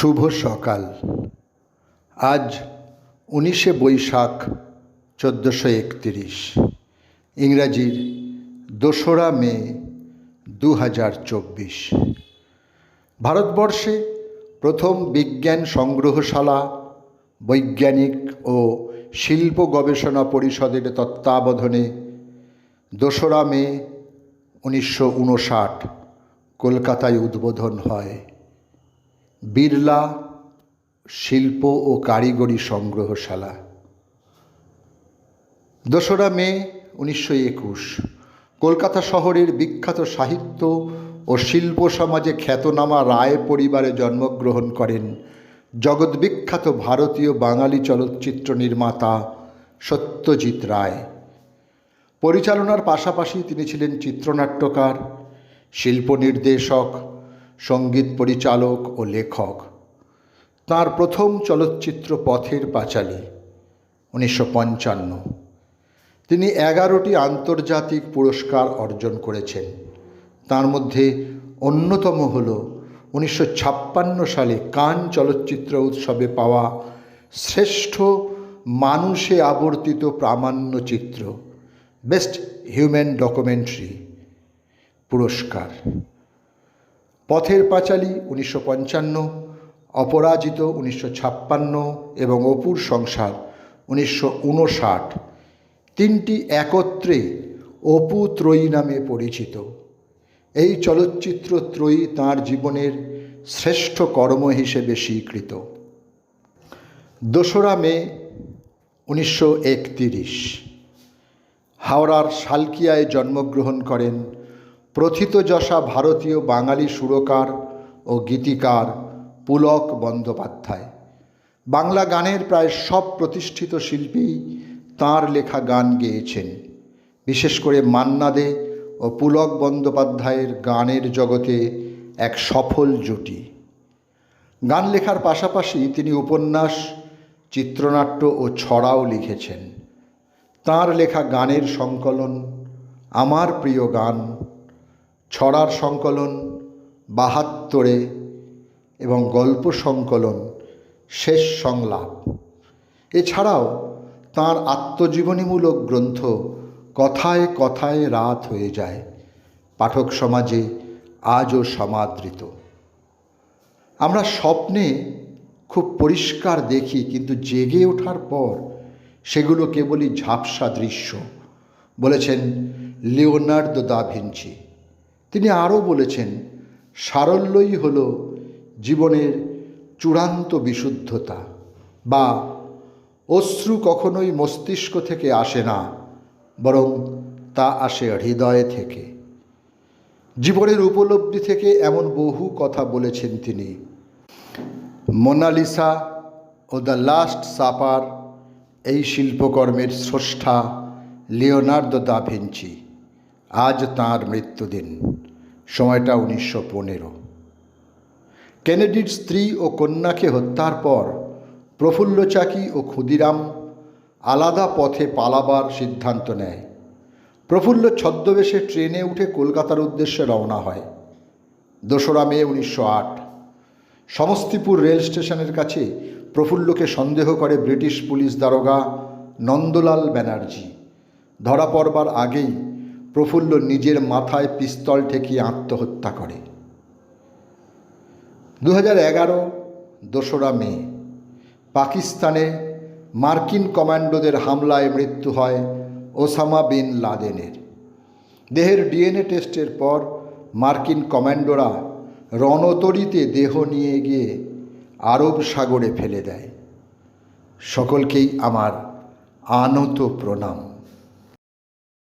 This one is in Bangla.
শুভ সকাল। আজ 19শে বৈশাখ 1431, ইংরাজির 2রা মে 2024। ভারতবর্ষে প্রথম বিজ্ঞান সংগ্রহশালা বৈজ্ঞানিক ও শিল্প গবেষণা পরিষদের তত্ত্বাবধানে 2রা মে 1959 কলকাতায় উদ্বোধন হয় বিড়লা শিল্প ও কারিগরি সংগ্রহশালা। 2রা মে 1921 কলকাতা শহরের বিখ্যাত সাহিত্য ও শিল্প সমাজে খ্যাতনামা রায় পরিবারে জন্মগ্রহণ করেন জগৎবিখ্যাত ভারতীয় বাঙালি চলচ্চিত্র নির্মাতা সত্যজিৎ রায়। পরিচালনার পাশাপাশি তিনি ছিলেন চিত্রনাট্যকার, শিল্প নির্দেশক, সঙ্গীত পরিচালক ও লেখক। তাঁর প্রথম চলচ্চিত্র পথের পাঁচালী 1955। তিনি 11টি আন্তর্জাতিক পুরস্কার অর্জন করেছেন। তার মধ্যে অন্যতম হল 1956 সালে কান চলচ্চিত্র উৎসবে পাওয়া শ্রেষ্ঠ মানুষে আবর্তিত প্রামাণ্যচিত্র বেস্ট হিউম্যান ডকুমেন্টারি পুরস্কার। পথের পাঁচালী 1955, অপরাজিত 1956 এবং অপুর সংসার 1959, তিনটি একত্রে অপু ত্রয়ী নামে পরিচিত। এই চলচ্চিত্র ত্রয়ী তাঁর জীবনের শ্রেষ্ঠ কর্ম হিসেবে স্বীকৃত। 2রা মে 1931 হাওড়ার সালকিয়ায় জন্মগ্রহণ করেন প্রথিতযশা ভারতীয় বাঙালি সুরকার ও গীতিকার পুলক বন্দ্যোপাধ্যায়। বাংলা গানের প্রায় সব প্রতিষ্ঠিত শিল্পী তাঁর লেখা গান গেয়েছেন। বিশেষ করে মান্না দে ও পুলক বন্দ্যোপাধ্যায়ের গানের জগতে এক সফল জুটি। গান লেখার পাশাপাশি তিনি উপন্যাস, চিত্রনাট্য ও ছড়াও লিখেছেন। তাঁর লেখা গানের সংকলন আমার প্রিয় গান, ছড়ার সংকলন 72 এবং গল্প সংকলন শেষ সংলাপ, এছাড়াও তাঁর আত্মজীবনীমূলক গ্রন্থ কথায় কথায় রাত হয়ে যায় পাঠক সমাজে আজও সমাদৃত। আমরা স্বপ্নে খুব পরিষ্কার দেখি, কিন্তু জেগে ওঠার পর সেগুলো কেবলই ঝাপসা দৃশ্য, বলেছেন লিওনার্দো দা ভিঞ্চি। তিনি আরও বলেছেন, সারল্যই হল জীবনের চূড়ান্ত বিশুদ্ধতা, বা অশ্রু কখনোই মস্তিষ্ক থেকে আসে না, বরং তা আসে হৃদয় থেকে। জীবনের উপলব্ধি থেকে এমন বহু কথা বলেছেন তিনি। মোনালিসা ও দ্য লাস্ট সাপার এই শিল্পকর্মের স্রষ্টা লিওনার্দো দা ভিঞ্চি। আজ তাঁর মৃত্যুদিন, সময়টা 1915। কেনেডির স্ত্রী ও কন্যাকে হত্যার পর প্রফুল্ল চাকি ও ক্ষুদিরাম আলাদা পথে পালাবার সিদ্ধান্ত নেয়। প্রফুল্ল ছদ্মবেশে ট্রেনে উঠে কলকাতার উদ্দেশ্যে রওনা হয়। 2রা মে 1908 সমস্তিপুর রেল স্টেশনের কাছে প্রফুল্লকে সন্দেহ করে ব্রিটিশ পুলিশ দারোগা নন্দলাল ব্যানার্জি। ধরা পড়বার আগেই প্রফুল্ল নিজের মাথায় পিস্তল ঠেকিয়ে আত্মহত্যা করে। 2011 2রা মে পাকিস্তানে মার্কিন কমান্ডোদের হামলায় মৃত্যু হয় ওসামা বিন লাদেনের। দেহের ডিএনএ টেস্টের পর মার্কিন কমান্ডোরা রণতরীতে দেহ নিয়ে গিয়ে আরব সাগরে ফেলে দেয়। সকলকেই আমার আনত প্রণাম।